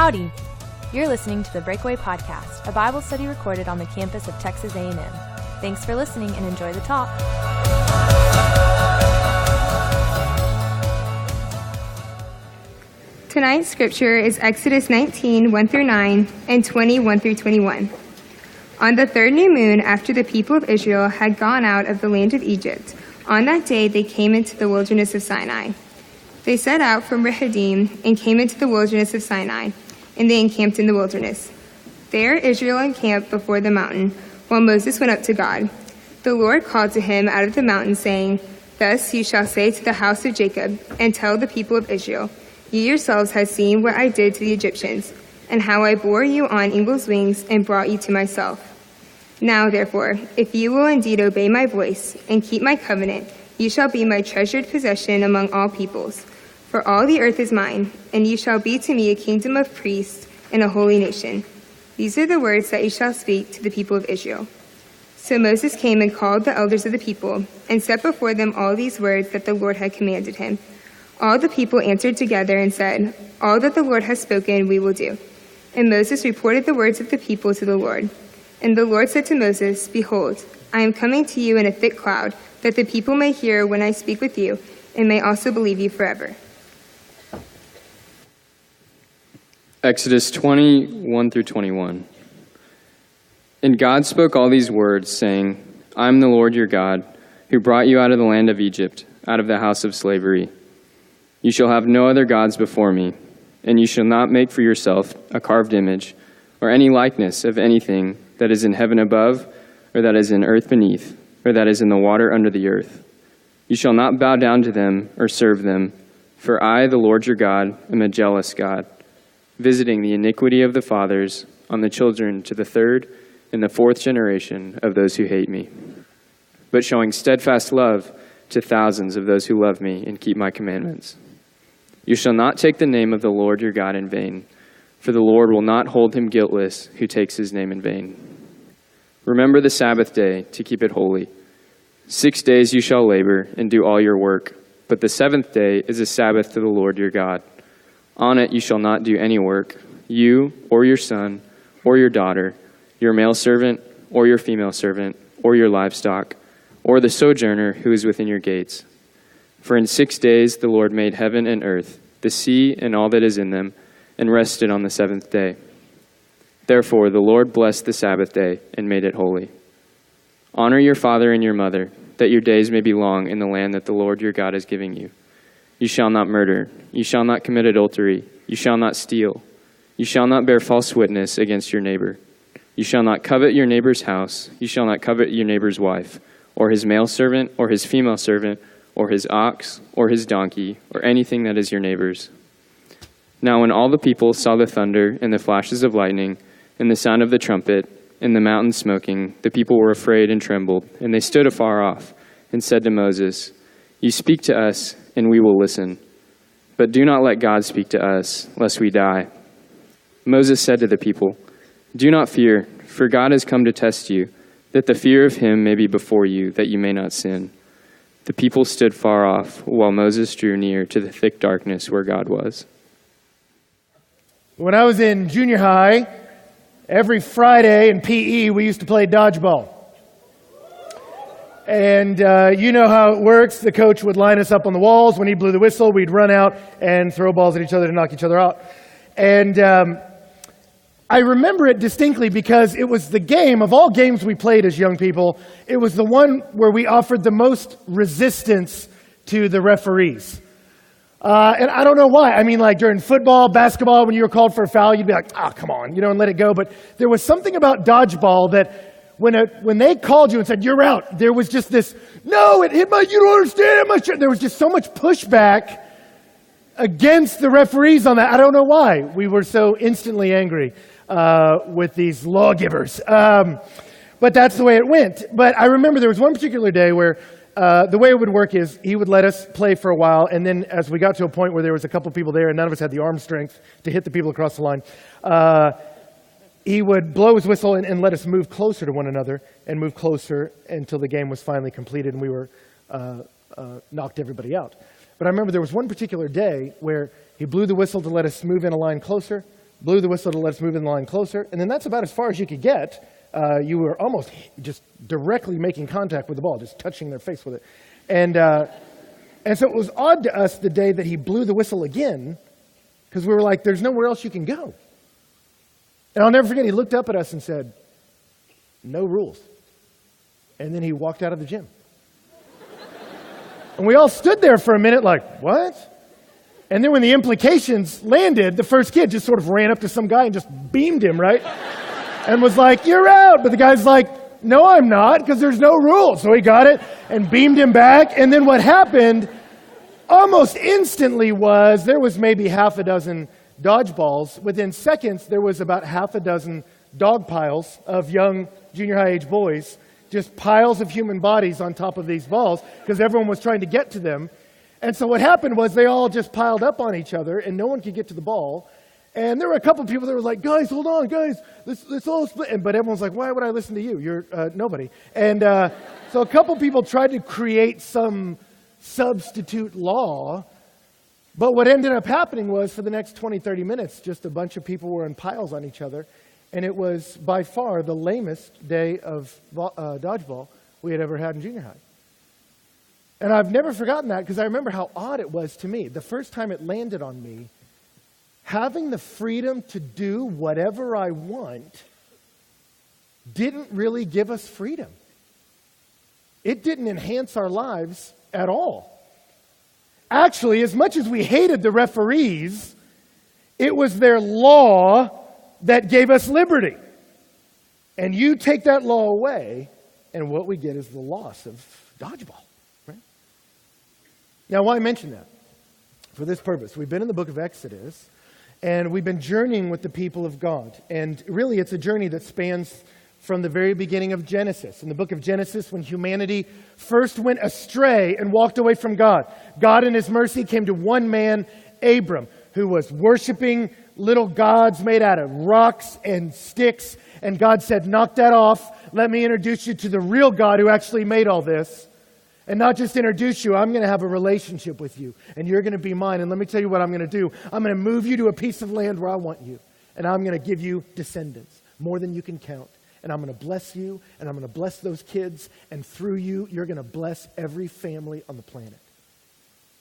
Howdy! You're listening to the Breakaway Podcast, a Bible study recorded on the campus of Texas A&M. Thanks for listening and enjoy the talk. Tonight's scripture is Exodus 19, 1-9, and 20, 1-21. On the third new moon, after the people of Israel had gone out of the land of Egypt, on that day they came into the wilderness of Sinai. They set out from Rephidim and came into the wilderness of Sinai, and they encamped in the wilderness. There Israel encamped before the mountain, while Moses went up to God. The Lord called to him out of the mountain, saying, "Thus you shall say to the house of Jacob, and tell the people of Israel, you yourselves have seen what I did to the Egyptians, and how I bore you on eagle's wings and brought you to myself. Now, therefore, if you will indeed obey my voice and keep my covenant, you shall be my treasured possession among all peoples. For all the earth is mine, and you shall be to me a kingdom of priests and a holy nation. These are the words that you shall speak to the people of Israel." So Moses came and called the elders of the people, and set before them all these words that the Lord had commanded him. All the people answered together and said, "All that the Lord has spoken we will do." And Moses reported the words of the people to the Lord. And the Lord said to Moses, "Behold, I am coming to you in a thick cloud, that the people may hear when I speak with you, and may also believe you forever." Exodus 20, 1-21. And God spoke all these words, saying, "I am the Lord your God, who brought you out of the land of Egypt, out of the house of slavery. You shall have no other gods before me, and you shall not make for yourself a carved image, or any likeness of anything that is in heaven above, or that is in earth beneath, or that is in the water under the earth. You shall not bow down to them or serve them, for I, the Lord your God, am a jealous God, visiting the iniquity of the fathers on the children to the third and the fourth generation of those who hate me, but showing steadfast love to thousands of those who love me and keep my commandments. You shall not take the name of the Lord your God in vain, for the Lord will not hold him guiltless who takes his name in vain. Remember the Sabbath day to keep it holy. 6 days you shall labor and do all your work, but the seventh day is a Sabbath to the Lord your God. On it you shall not do any work, you or your son or your daughter, your male servant or your female servant, or your livestock, or the sojourner who is within your gates. For in 6 days the Lord made heaven and earth, the sea and all that is in them, and rested on the seventh day. Therefore the Lord blessed the Sabbath day and made it holy. Honor your father and your mother, that your days may be long in the land that the Lord your God is giving you. You shall not murder. You shall not commit adultery. You shall not steal. You shall not bear false witness against your neighbor. You shall not covet your neighbor's house. You shall not covet your neighbor's wife, or his male servant, or his female servant, or his ox, or his donkey, or anything that is your neighbor's. Now when all the people saw the thunder and the flashes of lightning and the sound of the trumpet and the mountain smoking, the people were afraid and trembled, and they stood afar off and said to Moses, "You speak to us, and we will listen. But do not let God speak to us, lest we die." Moses said to the people, "Do not fear, for God has come to test you, that the fear of him may be before you, that you may not sin." The people stood far off, while Moses drew near to the thick darkness where God was. When I was in junior high, every Friday in PE, we used to play dodgeball. And you know how it works. The coach would line us up on the walls. When he blew the whistle, we'd run out and throw balls at each other to knock each other out. And I remember it distinctly because it was the game, of all games we played as young people, it was the one where we offered the most resistance to the referees. And I don't know why. I mean, like during football, basketball, when you were called for a foul, you'd be like, "Oh, come on," and let it go. But there was something about dodgeball that when they called you and said, "You're out," there was just this, "No, it hit my, you don't understand my shirt." There was just so much pushback against the referees on that. I don't know why we were so instantly angry with these lawgivers. But that's the way it went. But I remember there was one particular day where the way it would work is he would let us play for a while, and then as we got to a point where there was a couple people there and none of us had the arm strength to hit the people across the line, he would blow his whistle and let us move closer to one another and move closer until the game was finally completed and we were knocked everybody out. But I remember there was one particular day where he blew the whistle to let us move in a line closer, blew the whistle to let us move in the line closer, and then that's about as far as you could get. You were almost just directly making contact with the ball, just touching their face with it. And so it was odd to us the day that he blew the whistle again, because we were like, there's nowhere else you can go. And I'll never forget, he looked up at us and said, no rules. And then he walked out of the gym. And we all stood there for a minute like, what? And then when the implications landed, the first kid just sort of ran up to some guy and just beamed him, right? And was like, you're out. But the guy's like, no, I'm not, because there's no rules. So he got it and beamed him back. And then what happened almost instantly was there was maybe half a dozen dodgeballs. Within seconds, there was about half a dozen dog piles of young junior high age boys, just piles of human bodies on top of these balls because everyone was trying to get to them. And so what happened was they all just piled up on each other and no one could get to the ball. And there were a couple of people that were like, guys, hold on, guys, let's all split. But everyone's like, why would I listen to you? You're nobody. And so a couple people tried to create some substitute law. But what ended up happening was for the next 20, 30 minutes, just a bunch of people were in piles on each other. And it was by far the lamest day of dodgeball we had ever had in junior high. And I've never forgotten that because I remember how odd it was to me. The first time it landed on me, having the freedom to do whatever I want didn't really give us freedom. It didn't enhance our lives at all. Actually, as much as we hated the referees, it was their law that gave us liberty. And you take that law away, and what we get is the loss of dodgeball. Right? Now, why mention that? For this purpose. We've been in the book of Exodus, and we've been journeying with the people of God. And really, it's a journey that spans from the very beginning of Genesis. In the book of Genesis, when humanity first went astray and walked away from God, God in his mercy came to one man, Abram, who was worshiping little gods made out of rocks and sticks. And God said, knock that off. Let me introduce you to the real God who actually made all this. And not just introduce you, I'm going to have a relationship with you. And you're going to be mine. And let me tell you what I'm going to do. I'm going to move you to a piece of land where I want you. And I'm going to give you descendants, more than you can count. And I'm going to bless you, and I'm going to bless those kids. And through you, you're going to bless every family on the planet.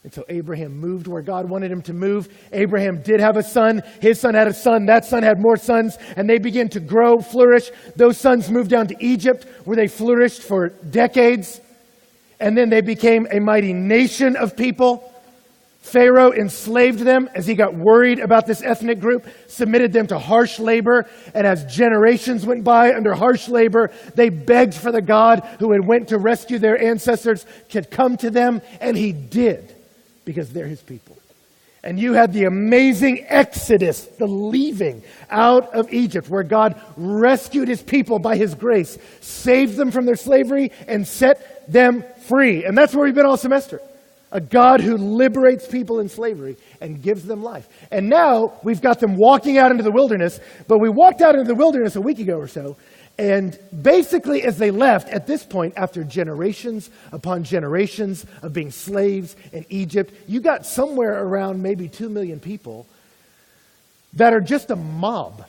And so Abraham moved where God wanted him to move. Abraham did have a son. His son had a son. That son had more sons. And they began to grow, flourish. Those sons moved down to Egypt, where they flourished for decades. And then they became a mighty nation of people. Pharaoh enslaved them as he got worried about this ethnic group, submitted them to harsh labor. And as generations went by under harsh labor, they begged for the God who had went to rescue their ancestors to come to them. And he did, because they're his people. And you had the amazing Exodus, the leaving out of Egypt, where God rescued his people by his grace, saved them from their slavery, and set them free. And that's where we've been all semester. A God who liberates people in slavery and gives them life. And now we've got them walking out into the wilderness, but we walked out into the wilderness a week ago or so, and basically as they left, at this point, after generations upon generations of being slaves in Egypt, you got somewhere around maybe 2 million people that are just a mob.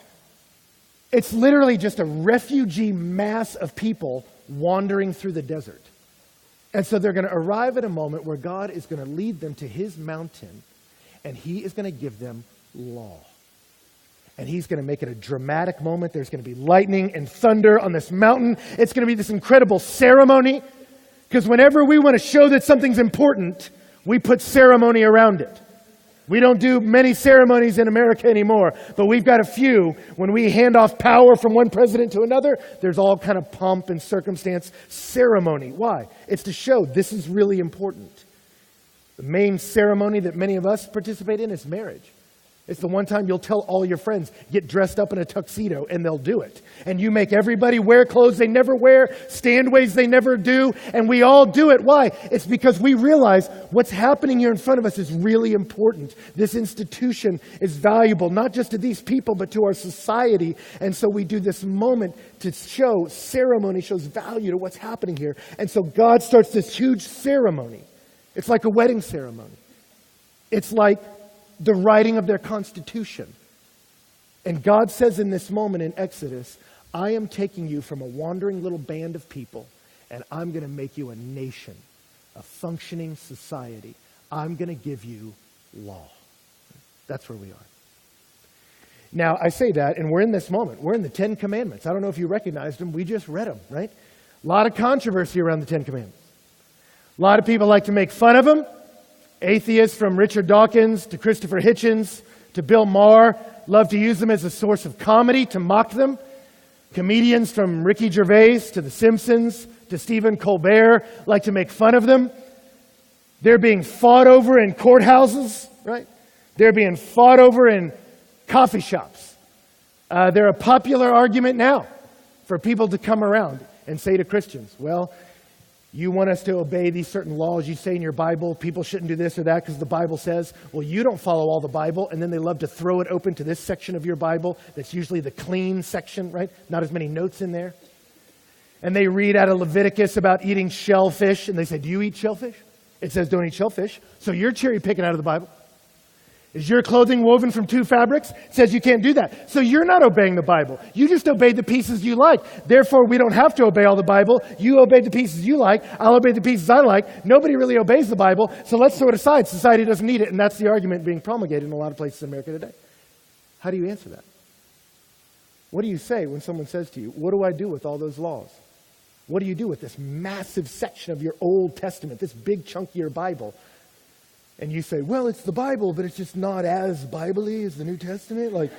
It's literally just a refugee mass of people wandering through the desert. And so they're going to arrive at a moment where God is going to lead them to his mountain, and he is going to give them law. And he's going to make it a dramatic moment. There's going to be lightning and thunder on this mountain. It's going to be this incredible ceremony, because whenever we want to show that something's important, we put ceremony around it. We don't do many ceremonies in America anymore, but we've got a few. When we hand off power from one president to another, there's all kind of pomp and circumstance ceremony. Why? It's to show this is really important. The main ceremony that many of us participate in is marriage. It's the one time you'll tell all your friends, get dressed up in a tuxedo, and they'll do it. And you make everybody wear clothes they never wear, stand ways they never do, and we all do it. Why? It's because we realize what's happening here in front of us is really important. This institution is valuable, not just to these people, but to our society. And so we do this moment to show ceremony, shows value to what's happening here. And so God starts this huge ceremony. It's like a wedding ceremony. It's like the writing of their Constitution. And God says in this moment in Exodus, I am taking you from a wandering little band of people, and I'm going to make you a nation, a functioning society. I'm going to give you law. That's where we are. Now, I say that, and we're in this moment. We're in the Ten Commandments. I don't know if you recognized them. We just read them, right? A lot of controversy around the Ten Commandments. A lot of people like to make fun of them. Atheists from Richard Dawkins to Christopher Hitchens to Bill Maher love to use them as a source of comedy to mock them. Comedians from Ricky Gervais to The Simpsons to Stephen Colbert like to make fun of them. They're being fought over in courthouses, right? They're being fought over in coffee shops. They're a popular argument now for people to come around and say to Christians, well, you want us to obey these certain laws you say in your Bible, people shouldn't do this or that because the Bible says, well, you don't follow all the Bible, and then they love to throw it open to this section of your Bible that's usually the clean section, right? Not as many notes in there. And they read out of Leviticus about eating shellfish, and they say, do you eat shellfish? It says don't eat shellfish. So you're cherry picking out of the Bible. Is your clothing woven from 2 fabrics? It says you can't do that. So you're not obeying the Bible. You just obeyed the pieces you like. Therefore, we don't have to obey all the Bible. You obey the pieces you like. I'll obey the pieces I like. Nobody really obeys the Bible, so let's throw it aside. Society doesn't need it, and that's the argument being promulgated in a lot of places in America today. How do you answer that? What do you say when someone says to you, what do I do with all those laws? What do you do with this massive section of your Old Testament, this big chunk of your Bible? And you say, well, it's the Bible, but it's just not as Bible-y as the New Testament. Like,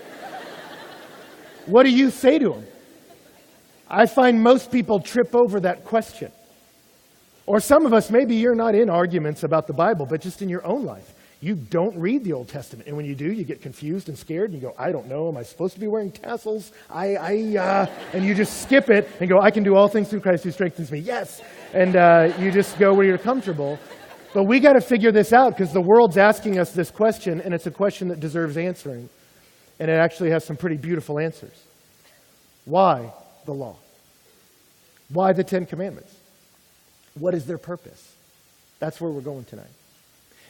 what do you say to them? I find most people trip over that question. Or some of us, maybe you're not in arguments about the Bible, but just in your own life. You don't read the Old Testament. And when you do, you get confused and scared. And you go, I don't know. Am I supposed to be wearing tassels? And you just skip it and go, I can do all things through Christ who strengthens me. Yes. And you just go where you're comfortable. But we got to figure this out because the world's asking us this question, and it's a question that deserves answering. And it actually has some pretty beautiful answers. Why the law? Why the Ten Commandments? What is their purpose? That's where we're going tonight.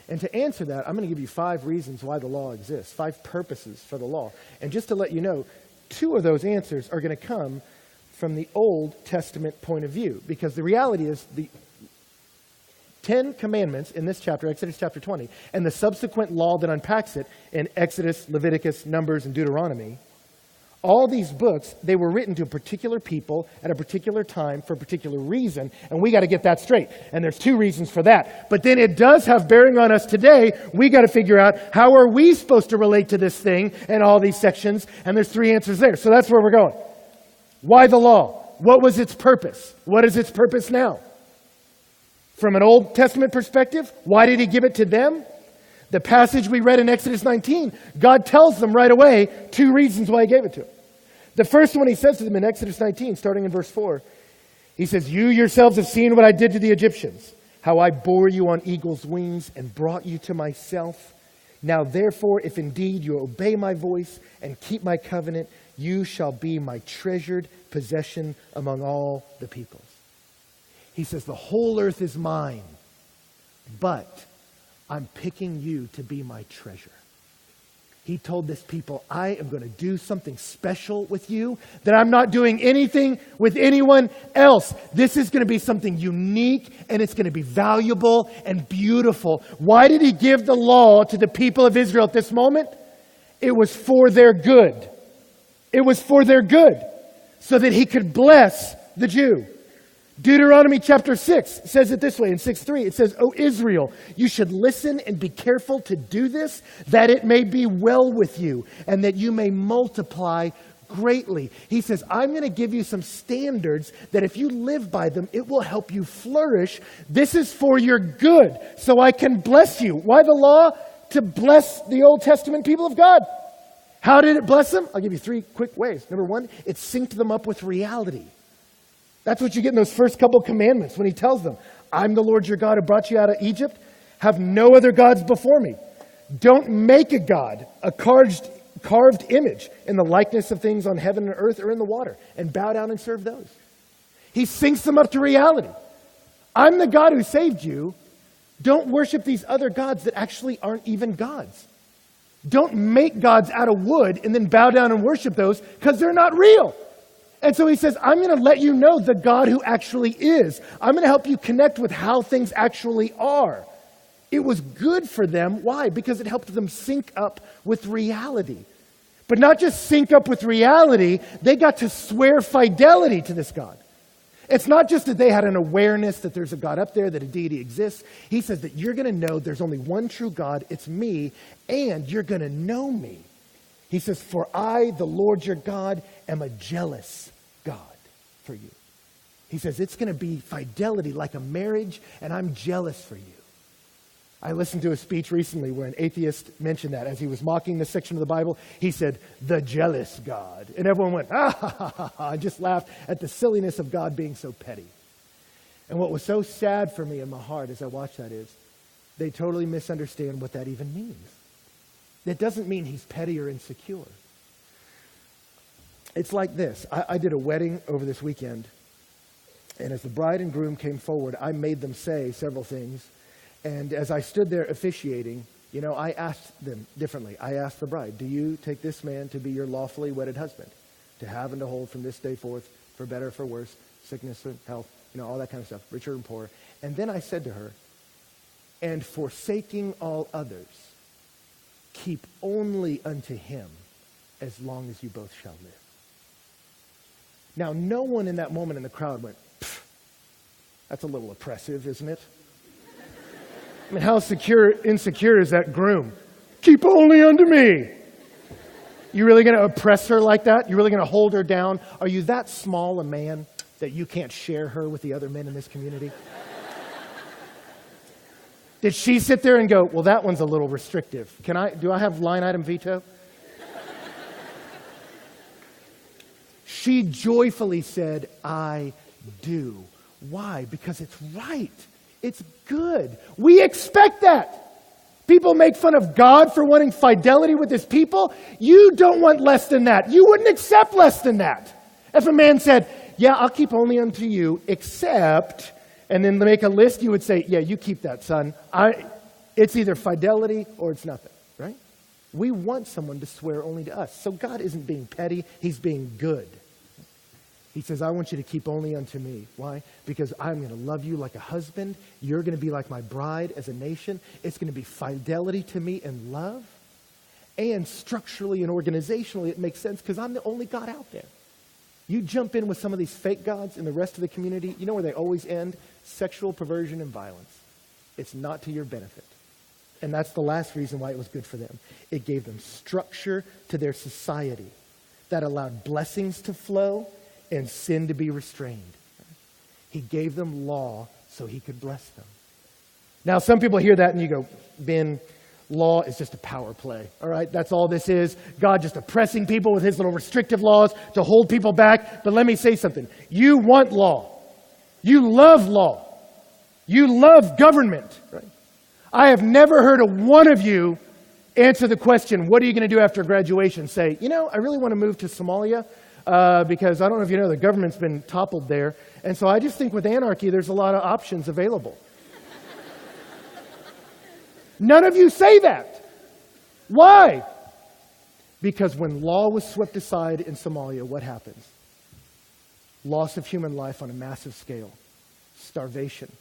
And to answer that, I'm going to give you 5 reasons why the law exists, 5 purposes for the law. And just to let you know, 2 of those answers are going to come from the Old Testament point of view. Because the reality is the 10 commandments in this chapter, Exodus chapter 20, and the subsequent law that unpacks it in Exodus, Leviticus, Numbers, and Deuteronomy, all these books, they were written to a particular people at a particular time for a particular reason, and we got to get that straight. And there's 2 reasons for that. But then it does have bearing on us today. We got to figure out how are we supposed to relate to this thing and all these sections, and there's 3 answers there. So that's where we're going. Why the law? What was its purpose? What is its purpose now? From an Old Testament perspective, why did he give it to them? The passage we read in Exodus 19, God tells them right away 2 reasons why he gave it to them. The first one he says to them in Exodus 19, starting in verse 4, he says, you yourselves have seen what I did to the Egyptians, how I bore you on eagle's wings and brought you to myself. Now therefore, if indeed you obey my voice and keep my covenant, you shall be my treasured possession among all the peoples. He says, the whole earth is mine, but I'm picking you to be my treasure. He told this people, I am going to do something special with you that I'm not doing anything with anyone else. This is going to be something unique, and it's going to be valuable and beautiful. Why did he give the law to the people of Israel at this moment? It was for their good. It was for their good, so that he could bless the Jew. Deuteronomy chapter 6 says it this way in 6:3. It says, O Israel, you should listen and be careful to do this, that it may be well with you and that you may multiply greatly. He says, I'm going to give you some standards that if you live by them, it will help you flourish. This is for your good, so I can bless you. Why the law? To bless the Old Testament people of God. How did it bless them? I'll give you 3 quick ways. Number 1, it synced them up with reality. That's what you get in those first couple commandments when he tells them, I'm the Lord your God who brought you out of Egypt. Have no other gods before me. Don't make a god, a carved image in the likeness of things on heaven and earth or in the water, and bow down and serve those. He syncs them up to reality. I'm the God who saved you. Don't worship these other gods that actually aren't even gods. Don't make gods out of wood and then bow down and worship those, because they're not real. And so he says, I'm going to let you know the God who actually is. I'm going to help you connect with how things actually are. It was good for them. Why? Because it helped them sync up with reality. But not just sync up with reality, they got to swear fidelity to this God. It's not just that they had an awareness that there's a God up there, that a deity exists. He says that you're going to know there's only one true God, it's me, and you're going to know me. He says, for I, the Lord your God, am a jealous God for you. He says, it's going to be fidelity like a marriage, and I'm jealous for you. I listened to a speech recently where an atheist mentioned that as he was mocking this section of the Bible. He said, the jealous God. And everyone went, ah, ha, ha, ha, ha, and just laughed at the silliness of God being so petty. And what was so sad for me in my heart as I watched that is they totally misunderstand what that even means. That doesn't mean he's petty or insecure. It's like this. I did a wedding over this weekend, and as the bride and groom came forward, I made them say several things. And as I stood there officiating, I asked them differently. I asked the bride, do you take this man to be your lawfully wedded husband, to have and to hold from this day forth, for better or for worse, sickness and health, all that kind of stuff, richer and poorer. And then I said to her, and forsaking all others, keep only unto him as long as you both shall live. Now, no one in that moment in the crowd went, that's a little oppressive, isn't it? I mean, how insecure is that groom? Keep only unto me. You really going to oppress her like that? You really going to hold her down? Are you that small a man that you can't share her with the other men in this community? Did she sit there and go, well, that one's a little restrictive. Do I have line item veto? She joyfully said, I do. Why? Because it's right. It's good. We expect that. People make fun of God for wanting fidelity with his people. You don't want less than that. You wouldn't accept less than that. If a man said, yeah, I'll keep only unto you, except, and then make a list, you would say, yeah, you keep that, son. It's either fidelity or it's nothing, right? We want someone to swear only to us. So God isn't being petty. He's being good. He says, I want you to keep only unto me. Why? Because I'm going to love you like a husband. You're going to be like my bride as a nation. It's going to be fidelity to me and love. And structurally and organizationally, it makes sense because I'm the only God out there. You jump in with some of these fake gods in the rest of the community, you know where they always end? Sexual perversion and violence. It's not to your benefit. And that's the last reason why it was good for them. It gave them structure to their society that allowed blessings to flow and sin to be restrained. He gave them law so he could bless them. Now, some people hear that and you go, Ben, law is just a power play. All right, that's all this is. God just oppressing people with his little restrictive laws to hold people back. But let me say something. You want law. You love law. You love government. Right? I have never heard of one of you answer the question, what are you going to do after graduation? Say, I really want to move to Somalia. Because I don't know if you know, the government's been toppled there. And so I just think with anarchy, there's a lot of options available. None of you say that. Why? Because when law was swept aside in Somalia, what happens? Loss of human life on a massive scale. Starvation.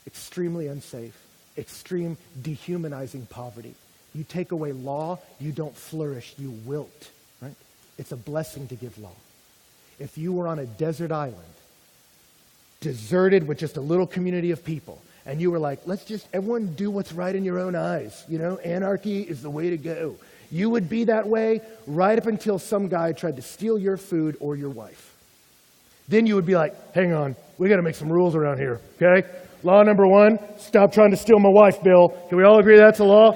Extremely unsafe. Extreme dehumanizing poverty. You take away law, you don't flourish, you wilt. Right? It's a blessing to give law. If you were on a desert island, deserted with just a little community of people, and you were like, let's just everyone do what's right in your own eyes. Anarchy is the way to go. You would be that way right up until some guy tried to steal your food or your wife. Then you would be like, hang on, we got to make some rules around here, okay? Law number 1, stop trying to steal my wife, Bill. Can we all agree that's a law?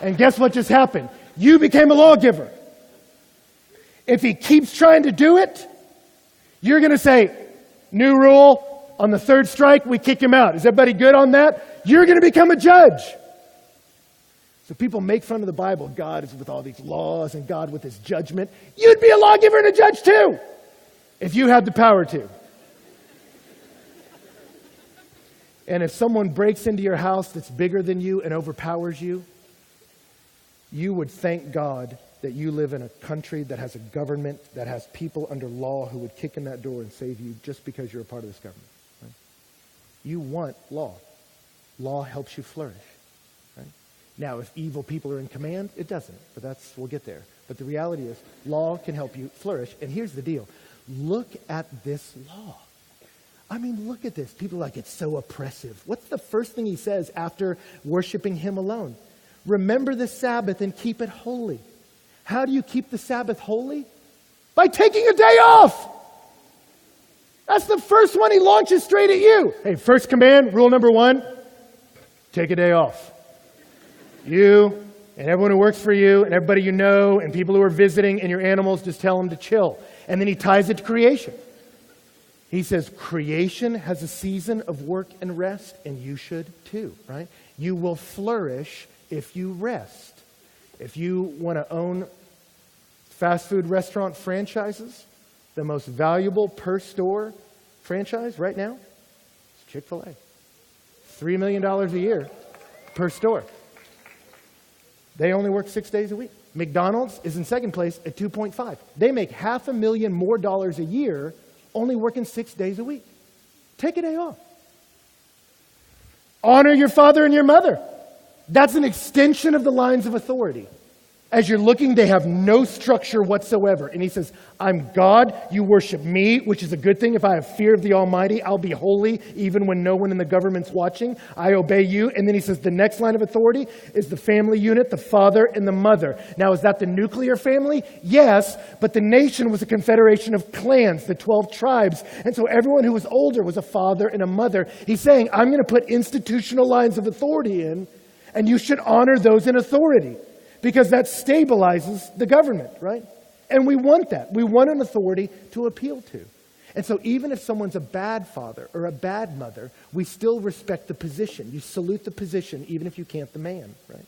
And guess what just happened? You became a lawgiver. If he keeps trying to do it, you're going to say, new rule, on the 3rd strike, we kick him out. Is everybody good on that? You're going to become a judge. So people make fun of the Bible. God is with all these laws and God with his judgment. You'd be a lawgiver and a judge too, if you had the power to. And if someone breaks into your house that's bigger than you and overpowers you, you would thank God that you live in a country that has a government, that has people under law who would kick in that door and save you just because you're a part of this government. Right? You want law. Law helps you flourish. Right? Now, if evil people are in command, it doesn't. But we'll get there. But the reality is, law can help you flourish. And here's the deal. Look at this law. I mean, look at this. People are like, it's so oppressive. What's the first thing he says after worshiping him alone? Remember the Sabbath and keep it holy. How do you keep the Sabbath holy? By taking a day off. That's the first one he launches straight at you. Hey, first command, rule number 1, take a day off. You and everyone who works for you and everybody you know and people who are visiting and your animals, just tell them to chill. And then he ties it to creation. He says, creation has a season of work and rest, and you should too, right? You will flourish if you rest. If you want to own fast food restaurant franchises, the most valuable per store franchise right now is Chick-fil-A. $3 million a year per store. They only work 6 days a week. McDonald's is in second place at 2.5. They make $500,000 more a year only working 6 days a week. Take a day off. Honor your father and your mother. That's an extension of the lines of authority. As you're looking, they have no structure whatsoever. And he says, I'm God, you worship me, which is a good thing. If I have fear of the Almighty, I'll be holy even when no one in the government's watching. I obey you. And then he says the next line of authority is the family unit, the father and the mother. Now, is that the nuclear family? Yes, but the nation was a confederation of clans, the 12 tribes. And so everyone who was older was a father and a mother. He's saying, I'm going to put institutional lines of authority in, and you should honor those in authority. Because that stabilizes the government, right? And we want that. We want an authority to appeal to. And so even if someone's a bad father or a bad mother, we still respect the position. You salute the position even if you can't the man, right?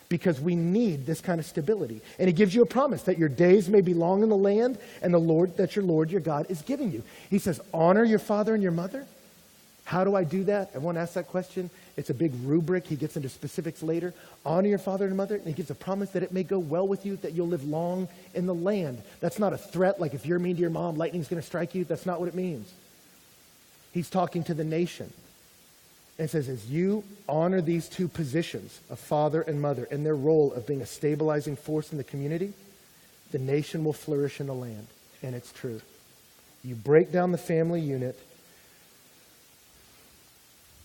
Because we need this kind of stability. And he gives you a promise that your days may be long in the land and that your Lord, your God, is giving you. He says, honor your father and your mother. How do I do that? Everyone asks that question. It's a big rubric. He gets into specifics later. Honor your father and mother. And he gives a promise that it may go well with you, that you'll live long in the land. That's not a threat, like if you're mean to your mom, lightning's going to strike you. That's not what it means. He's talking to the nation. And says, as you honor these two positions of father and mother and their role of being a stabilizing force in the community, the nation will flourish in the land. And it's true. You break down the family unit,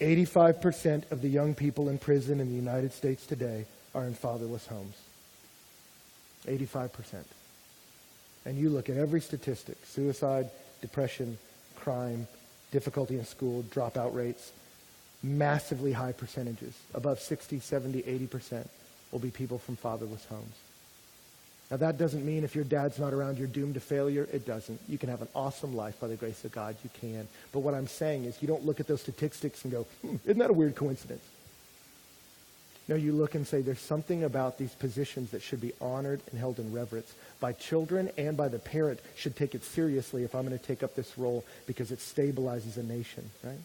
85% of the young people in prison in the United States today are in fatherless homes. 85%. And you look at every statistic, suicide, depression, crime, difficulty in school, dropout rates, massively high percentages, above 60, 70, 80% will be people from fatherless homes. Now that doesn't mean if your dad's not around, you're doomed to failure. It doesn't. You can have an awesome life by the grace of God. You can. But what I'm saying is you don't look at those statistics and go, isn't that a weird coincidence? No, you look and say there's something about these positions that should be honored and held in reverence by children, and by the parent should take it seriously if I'm going to take up this role because it stabilizes a nation, right?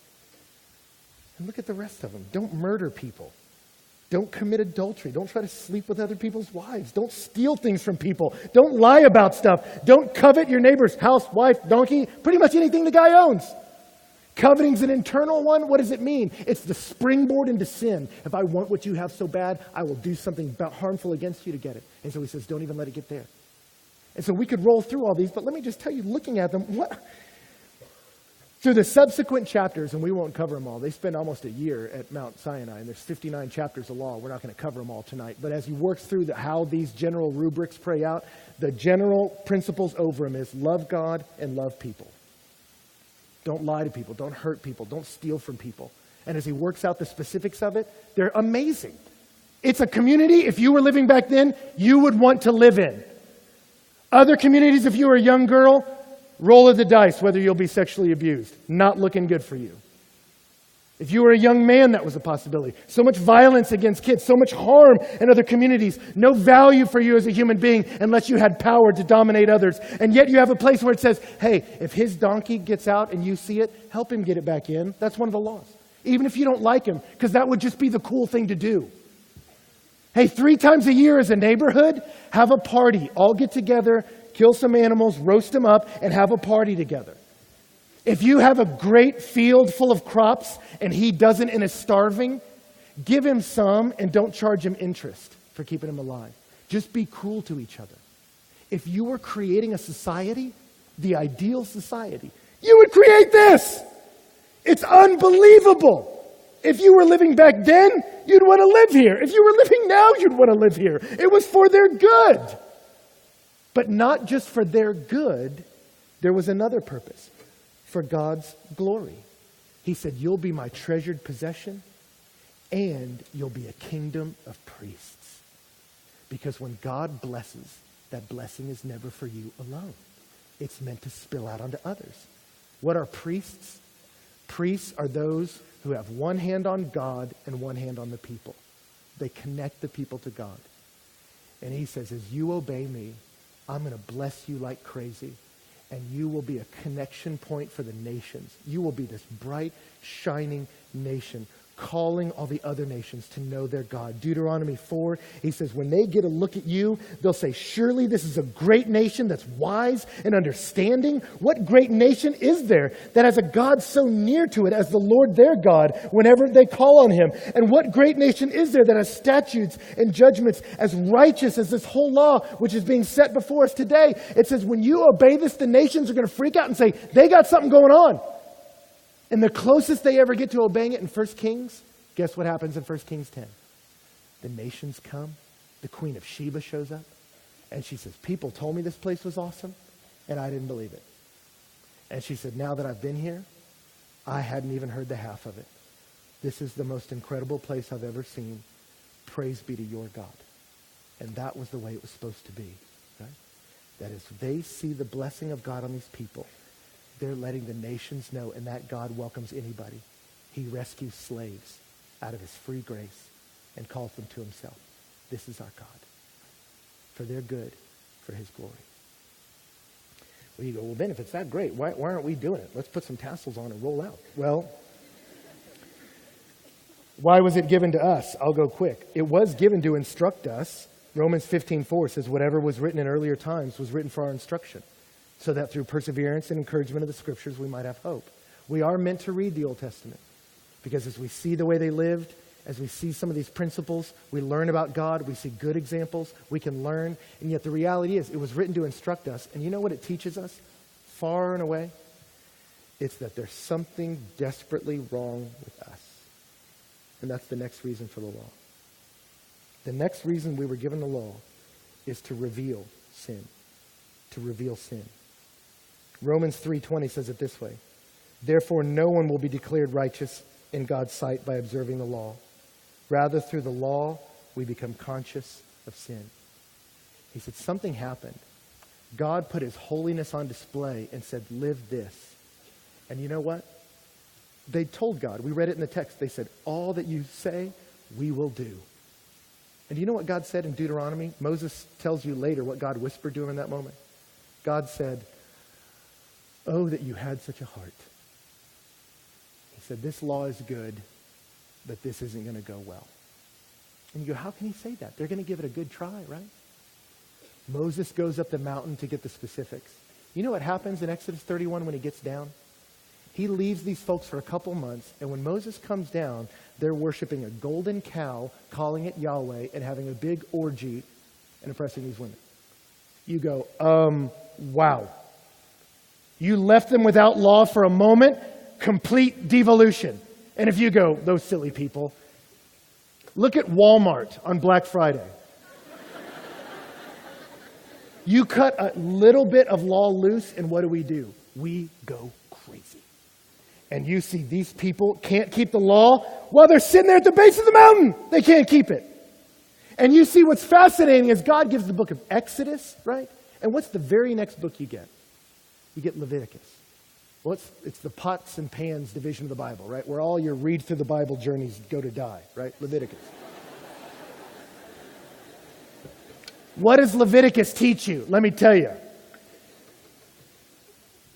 And look at the rest of them. Don't murder people. Don't commit adultery. Don't try to sleep with other people's wives. Don't steal things from people. Don't lie about stuff. Don't covet your neighbor's house, wife, donkey, pretty much anything the guy owns. Coveting's an internal one. What does it mean? It's the springboard into sin. If I want what you have so bad, I will do something harmful against you to get it. And so he says, don't even let it get there. And so we could roll through all these, but let me just tell you, looking at them, through the subsequent chapters, and we won't cover them all. They spend almost a year at Mount Sinai, and there's 59 chapters of law. We're not going to cover them all tonight. But as you work through how these general rubrics play out, the general principles over them is love God and love people. Don't lie to people. Don't hurt people. Don't steal from people. And as he works out the specifics of it, they're amazing. It's a community, if you were living back then, you would want to live in. Other communities, if you were a young girl, roll of the dice whether you'll be sexually abused. Not looking good for you. If you were a young man, that was a possibility. So much violence against kids, so much harm in other communities. No value for you as a human being unless you had power to dominate others. And yet you have a place where it says, hey, if his donkey gets out and you see it, help him get it back in. That's one of the laws. Even if you don't like him, because that would just be the cool thing to do. Hey, 3 times a year as a neighborhood, have a party. All get together, kill some animals, roast them up, and have a party together. If you have a great field full of crops and he doesn't and is starving, give him some and don't charge him interest for keeping him alive. Just be cool to each other. If you were creating a society, the ideal society, you would create this. It's unbelievable. If you were living back then, you'd want to live here. If you were living now, you'd want to live here. It was for their good. But not just for their good, there was another purpose. For God's glory. He said, you'll be my treasured possession and you'll be a kingdom of priests. Because when God blesses, that blessing is never for you alone. It's meant to spill out onto others. What are priests? Priests are those who have one hand on God and one hand on the people. They connect the people to God. And he says, as you obey me, I'm going to bless you like crazy. And you will be a connection point for the nations. You will be this bright, shining nation, calling all the other nations to know their God. Deuteronomy 4, he says, when they get a look at you, they'll say, surely this is a great nation that's wise and understanding. What great nation is there that has a God so near to it as the Lord their God whenever they call on him? And what great nation is there that has statutes and judgments as righteous as this whole law which is being set before us today? It says, when you obey this, the nations are going to freak out and say, they got something going on. And the closest they ever get to obeying it in 1 Kings, guess what happens in 1 Kings 10? The nations come, the Queen of Sheba shows up, and she says, people told me this place was awesome, and I didn't believe it. And she said, now that I've been here, I hadn't even heard the half of it. This is the most incredible place I've ever seen. Praise be to your God. And that was the way it was supposed to be. Right? That is, they see the blessing of God on these people. They're letting the nations know, and that God welcomes anybody. He rescues slaves out of his free grace and calls them to himself. This is our God. For their good, for his glory. Well, you go, well, Ben, if it's that great, why aren't we doing it? Let's put some tassels on and roll out. Well, why was it given to us? I'll go quick. It was given to instruct us. Romans 15:4 says, whatever was written in earlier times was written for our instruction, so that through perseverance and encouragement of the scriptures, we might have hope. We are meant to read the Old Testament because as we see the way they lived, as we see some of these principles, we learn about God, we see good examples, we can learn. And yet the reality is, it was written to instruct us. And you know what it teaches us? Far and away, it's that there's something desperately wrong with us. And that's the next reason for the law. The next reason we were given the law is to reveal sin. To reveal sin. Romans 3:20 says it this way. Therefore, no one will be declared righteous in God's sight by observing the law. Rather, through the law, we become conscious of sin. He said, something happened. God put his holiness on display and said, live this. And you know what? They told God, we read it in the text, they said, all that you say, we will do. And do you know what God said in Deuteronomy? Moses tells you later what God whispered to him in that moment. God said, oh, that you had such a heart. He said, this law is good, but this isn't going to go well. And you go, how can he say that? They're going to give it a good try, right? Moses goes up the mountain to get the specifics. You know what happens in Exodus 31 when he gets down? He leaves these folks for a couple months, and when Moses comes down, they're worshiping a golden cow, calling it Yahweh, and having a big orgy and oppressing these women. You go, wow. You left them without law for a moment, complete devolution. And if you go, those silly people, look at Walmart on Black Friday. You cut a little bit of law loose, and what do? We go crazy. And you see these people can't keep the law while they're sitting there at the base of the mountain. They can't keep it. And you see what's fascinating is God gives the book of Exodus, right? And what's the very next book you get? You get Leviticus. Well, it's the pots and pans division of the Bible, right? Where all your read through the Bible journeys go to die, right? Leviticus. What does Leviticus teach you? Let me tell you.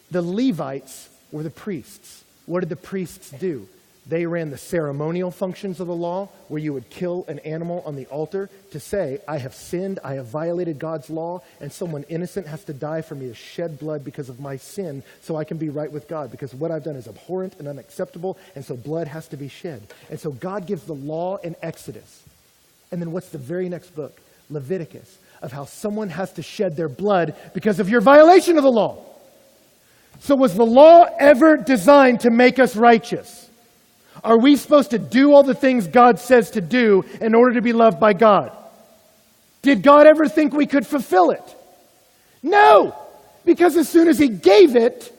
The Levites were the priests. What did the priests do? They ran the ceremonial functions of the law, where you would kill an animal on the altar to say, I have sinned, I have violated God's law, and someone innocent has to die for me to shed blood because of my sin so I can be right with God, because what I've done is abhorrent and unacceptable, and so blood has to be shed. And so God gives the law in Exodus. And then what's the very next book? Leviticus, of how someone has to shed their blood because of your violation of the law. So was the law ever designed to make us righteous? Are we supposed to do all the things God says to do in order to be loved by God? Did God ever think we could fulfill it? No! Because as soon as He gave it,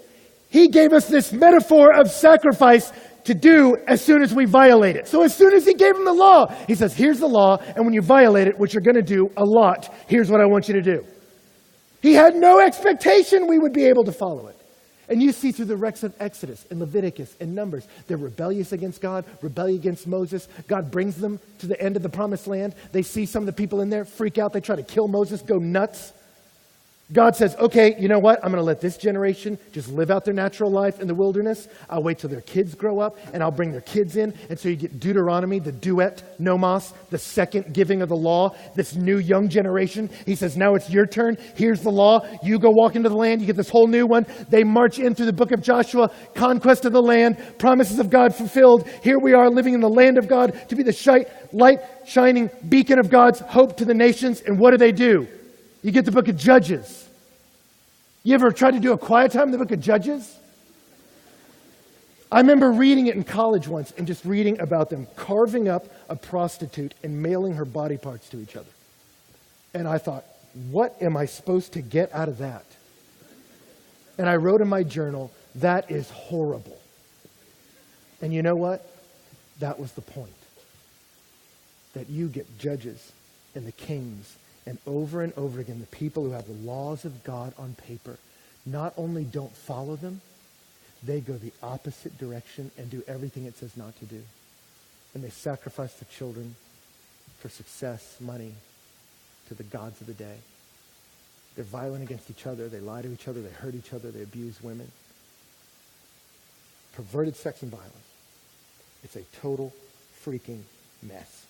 He gave us this metaphor of sacrifice to do as soon as we violate it. So as soon as He gave them the law, He says, here's the law, and when you violate it, which you're going to do a lot, here's what I want you to do. He had no expectation we would be able to follow it. And you see through the wrecks of Exodus and Leviticus and Numbers, they're rebellious against God, rebellion against Moses. God brings them to the end of the promised land. They see some of the people in there, freak out. They try to kill Moses, go nuts. God says, okay, you know what? I'm going to let this generation just live out their natural life in the wilderness. I'll wait till their kids grow up, and I'll bring their kids in. And so you get Deuteronomy, the duet, nomos, the second giving of the law, this new young generation. He says, now it's your turn. Here's the law. You go walk into the land. You get this whole new one. They march in through the book of Joshua, conquest of the land, promises of God fulfilled. Here we are living in the land of God to be the light shining beacon of God's hope to the nations. And what do? You get the book of Judges. You ever tried to do a quiet time in the book of Judges? I remember reading it in college once and just reading about them carving up a prostitute and mailing her body parts to each other. And I thought, what am I supposed to get out of that? And I wrote in my journal, that is horrible. And you know what? That was the point. That you get judges and the kings, and over again, the people who have the laws of God on paper, not only don't follow them, they go the opposite direction and do everything it says not to do. And they sacrifice their children for success, money, to the gods of the day. They're violent against each other. They lie to each other. They hurt each other. They abuse women. Perverted sex and violence. It's a total freaking mess,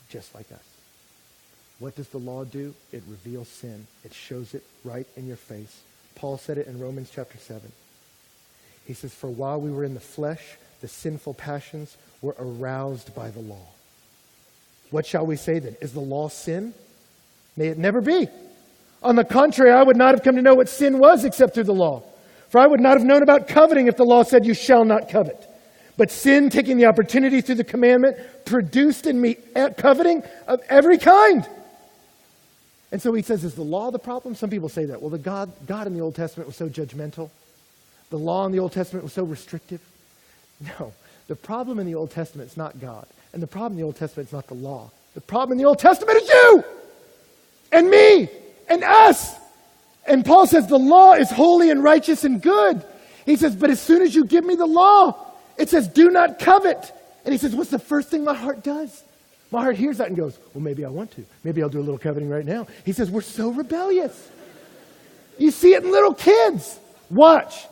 just like us. What does the law do? It reveals sin. It shows it right in your face. Paul said it in Romans chapter 7. He says, for while we were in the flesh, the sinful passions were aroused by the law. What shall we say then? Is the law sin? May it never be. On the contrary, I would not have come to know what sin was except through the law. For I would not have known about coveting if the law said you shall not covet. But sin, taking the opportunity through the commandment, produced in me coveting of every kind. And so he says, is the law the problem? Some people say that. Well, God in the Old Testament was so judgmental. The law in the Old Testament was so restrictive. No, the problem in the Old Testament is not God. And the problem in the Old Testament is not the law. The problem in the Old Testament is you and me and us. And Paul says the law is holy and righteous and good. He says, but as soon as you give me the law, it says, do not covet. And he says, what's the first thing my heart does? My heart hears that and goes, well, maybe I want to. Maybe I'll do a little coveting right now. He says, we're so rebellious. You see it in little kids. Watch.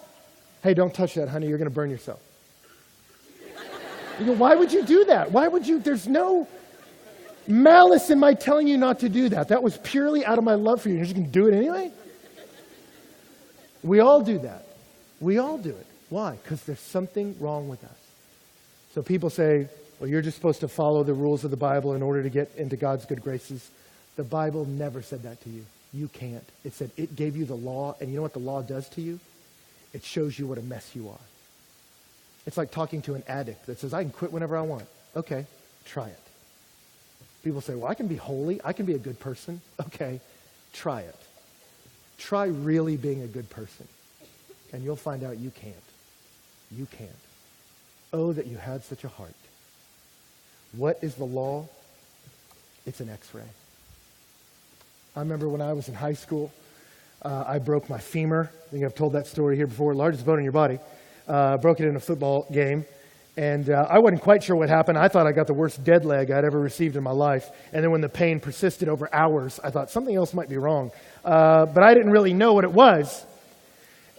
Hey, don't touch that, honey. You're going to burn yourself. You go, why would you do that? Why would you? There's no malice in my telling you not to do that. That was purely out of my love for you. You're just going to do it anyway? We all do that. We all do it. Why? Because there's something wrong with us. So people say, well, you're just supposed to follow the rules of the Bible in order to get into God's good graces. The Bible never said that to you. You can't. It said it gave you the law, and you know what the law does to you? It shows you what a mess you are. It's like talking to an addict that says, I can quit whenever I want. Okay, try it. People say, well, I can be holy. I can be a good person. Okay, try it. Try really being a good person, and you'll find out you can't. You can't. Oh, that you had such a heart. What is the law? It's an X-ray. I remember when I was in high school, I broke my femur. I think I've told that story here before. Largest bone in your body. Broke it in a football game. And I wasn't quite sure what happened. I thought I got the worst dead leg I'd ever received in my life. And then when the pain persisted over hours, I thought something else might be wrong. But I didn't really know what it was.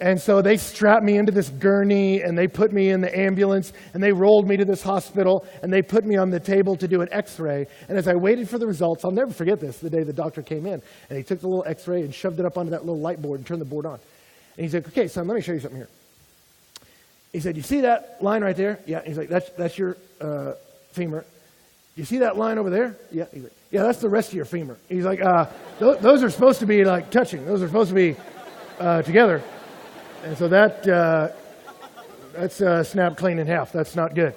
And so they strapped me into this gurney, and they put me in the ambulance, and they rolled me to this hospital, and they put me on the table to do an x-ray. And as I waited for the results, I'll never forget this, the day the doctor came in, and he took the little x-ray and shoved it up onto that little light board and turned the board on. And he's like, okay, son, let me show you something here. He said, you see that line right there? Yeah. He's like, that's your femur. You see that line over there? Yeah. He's like, yeah, that's the rest of your femur. He's like, those are supposed to be like touching. Those are supposed to be together. And so that's snapped clean in half. That's not good.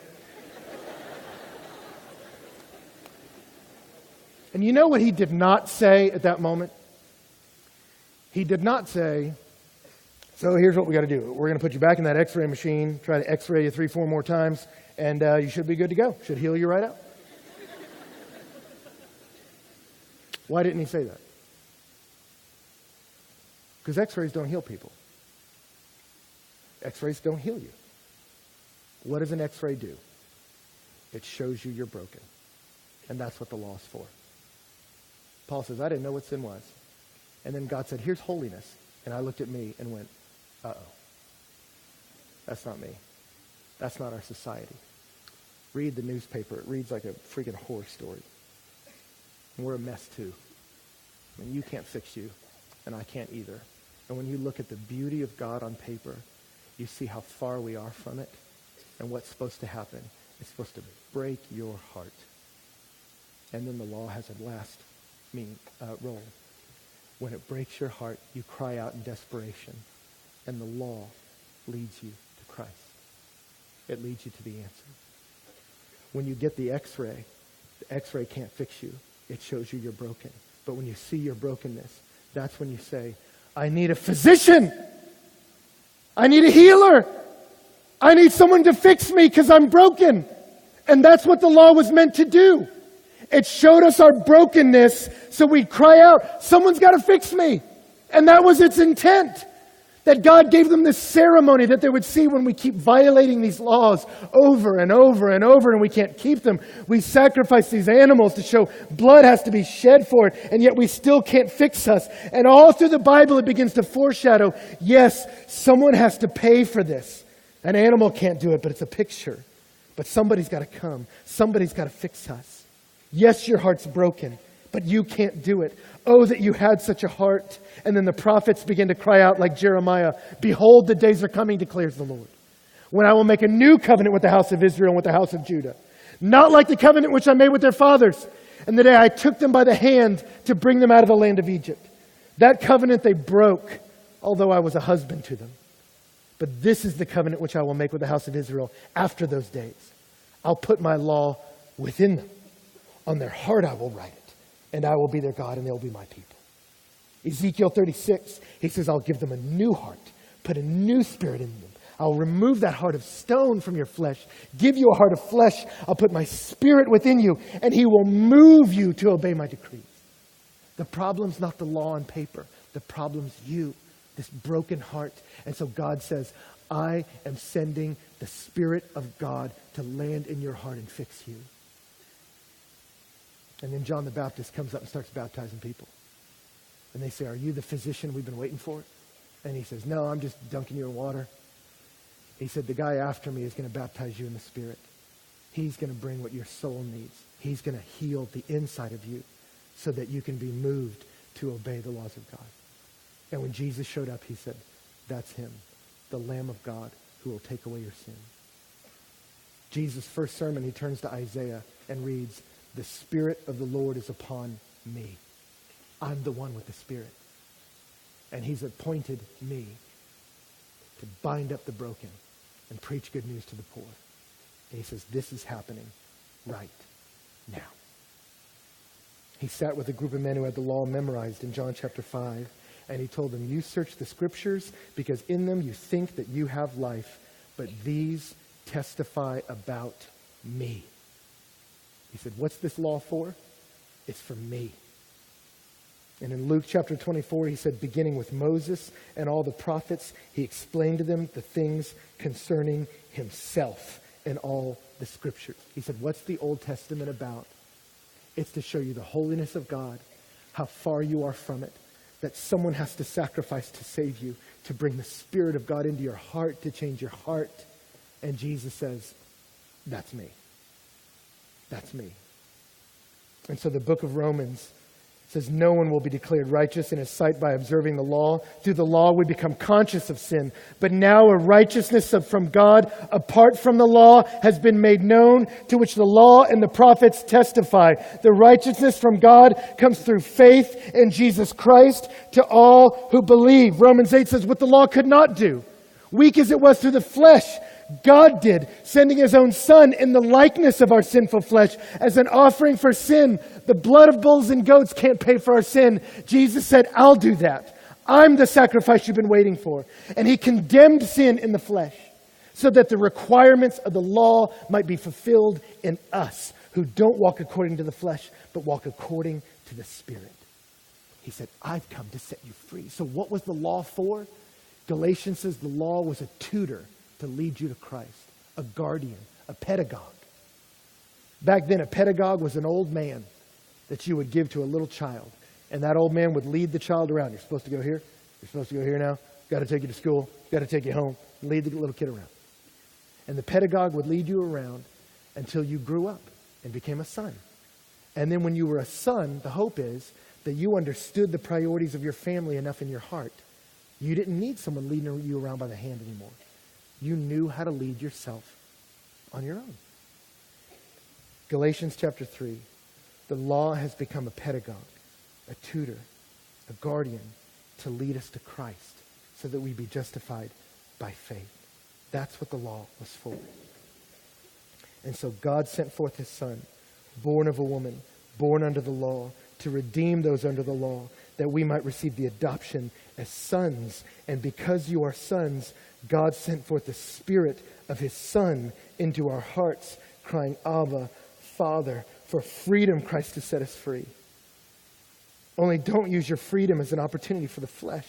And you know what he did not say at that moment? He did not say, so here's what we got to do. We're going to put you back in that x-ray machine, try to x-ray you 3-4 more times, and you should be good to go. Should heal you right out. Why didn't he say that? Because x-rays don't heal people. X-rays don't heal you. What does an x-ray do? It shows you you're broken. And that's what the law is for. Paul says, I didn't know what sin was. And then God said, here's holiness. And I looked at me and went, uh-oh. That's not me. That's not our society. Read the newspaper. It reads like a freaking horror story. And we're a mess too. I mean, you can't fix you, and I can't either. And when you look at the beauty of God on paper, you see how far we are from it. And what's supposed to happen? It's supposed to break your heart. And then the law has a last role. When it breaks your heart, you cry out in desperation. And the law leads you to Christ. It leads you to the answer. When you get the x-ray can't fix you. It shows you you're broken. But when you see your brokenness, that's when you say, I need a physician. I need a healer. I need someone to fix me because I'm broken. And that's what the law was meant to do. It showed us our brokenness so we'd cry out, someone's got to fix me. And that was its intent. That God gave them this ceremony that they would see when we keep violating these laws over and over and over and we can't keep them. We sacrifice these animals to show blood has to be shed for it, and yet we still can't fix us. And all through the Bible it begins to foreshadow, yes, someone has to pay for this. An animal can't do it, but it's a picture. But somebody's got to come. Somebody's got to fix us. Yes, your heart's broken, but you can't do it. Oh, that you had such a heart. And then the prophets begin to cry out like Jeremiah, behold, the days are coming, declares the Lord, when I will make a new covenant with the house of Israel and with the house of Judah. Not like the covenant which I made with their fathers, and the day I took them by the hand to bring them out of the land of Egypt. That covenant they broke, although I was a husband to them. But this is the covenant which I will make with the house of Israel after those days. I'll put my law within them. On their heart I will write it, and I will be their God, and they'll be my people. Ezekiel 36, he says, I'll give them a new heart, put a new spirit in them. I'll remove that heart of stone from your flesh, give you a heart of flesh. I'll put my spirit within you, and he will move you to obey my decrees. The problem's not the law on paper. The problem's you, this broken heart. And so God says, I am sending the Spirit of God to land in your heart and fix you. And then John the Baptist comes up and starts baptizing people. And they say, are you the physician we've been waiting for? And he says, no, I'm just dunking you in water. He said, the guy after me is going to baptize you in the Spirit. He's going to bring what your soul needs. He's going to heal the inside of you so that you can be moved to obey the laws of God. And when Jesus showed up, he said, that's him, the Lamb of God who will take away your sin. Jesus' first sermon, he turns to Isaiah and reads, the Spirit of the Lord is upon me. I'm the one with the Spirit. And he's appointed me to bind up the broken and preach good news to the poor. And he says, this is happening right now. He sat with a group of men who had the law memorized in John chapter 5, and he told them, you search the scriptures because in them you think that you have life, but these testify about me. He said, what's this law for? It's for me. And in Luke chapter 24, he said, beginning with Moses and all the prophets, he explained to them the things concerning himself in all the scriptures. He said, what's the Old Testament about? It's to show you the holiness of God, how far you are from it, that someone has to sacrifice to save you, to bring the Spirit of God into your heart, to change your heart. And Jesus says, that's me. That's me. And so the book of Romans says no one will be declared righteous in his sight by observing the law. Through the law we become conscious of sin. But now a righteousness from God apart from the law has been made known, to which the law and the prophets testify. The righteousness from God comes through faith in Jesus Christ to all who believe. Romans 8 says what the law could not do, weak as it was through the flesh, God did, sending his own Son in the likeness of our sinful flesh as an offering for sin. The blood of bulls and goats can't pay for our sin. Jesus said, I'll do that. I'm the sacrifice you've been waiting for. And he condemned sin in the flesh so that the requirements of the law might be fulfilled in us who don't walk according to the flesh, but walk according to the Spirit. He said, I've come to set you free. So what was the law for? Galatians says the law was a tutor to lead you to Christ, a guardian, a pedagogue. Back then, a pedagogue was an old man that you would give to a little child. And that old man would lead the child around. You're supposed to go here. You're supposed to go here now. Got to take you to school. Got to take you home. Lead the little kid around. And the pedagogue would lead you around until you grew up and became a son. And then when you were a son, the hope is that you understood the priorities of your family enough in your heart. You didn't need someone leading you around by the hand anymore. You knew how to lead yourself on your own. Galatians chapter 3. The law has become a pedagogue, a tutor, a guardian to lead us to Christ so that we be justified by faith. That's what the law was for. And so God sent forth his Son, born of a woman, born under the law, to redeem those under the law, that we might receive the adoption as sons. And because you are sons, God sent forth the Spirit of his Son into our hearts, crying, Abba, Father. For freedom Christ has set us free. Only don't use your freedom as an opportunity for the flesh,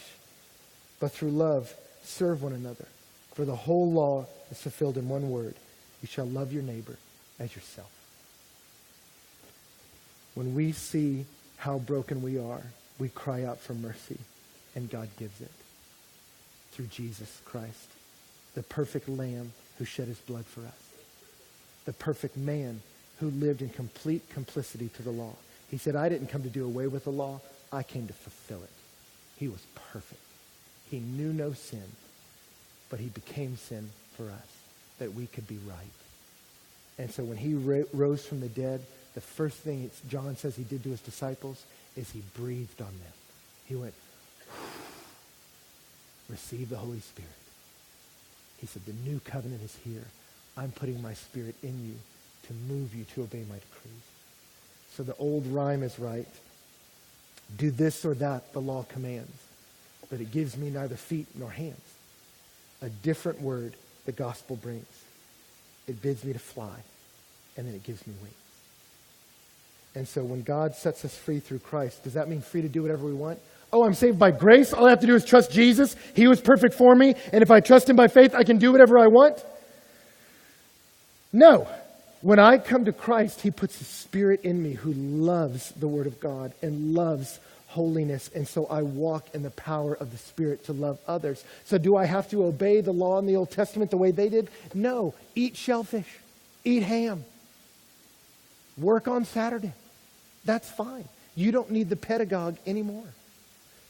but through love, serve one another. For the whole law is fulfilled in one word: you shall love your neighbor as yourself. When we see how broken we are, we cry out for mercy, and God gives it through Jesus Christ, the perfect Lamb who shed his blood for us, the perfect man who lived in complete complicity to the law. He said, I didn't come to do away with the law, I came to fulfill it. He was perfect. He knew no sin, but he became sin for us, that we could be right. And so when he rose from the dead, the first thing John says he did to his disciples is he breathed on them. He went, receive the Holy Spirit. He said, the new covenant is here. I'm putting my Spirit in you to move you to obey my decrees. So the old rhyme is right. Do this or that, the law commands, but it gives me neither feet nor hands. A different word the gospel brings. It bids me to fly, and then it gives me wings. And so when God sets us free through Christ, does that mean free to do whatever we want? Oh, I'm saved by grace. All I have to do is trust Jesus. He was perfect for me. And if I trust him by faith, I can do whatever I want? No. When I come to Christ, he puts the Spirit in me who loves the Word of God and loves holiness. And so I walk in the power of the Spirit to love others. So do I have to obey the law in the Old Testament the way they did? No. Eat shellfish. Eat ham. Work on Saturday. That's fine. You don't need the pedagogue anymore.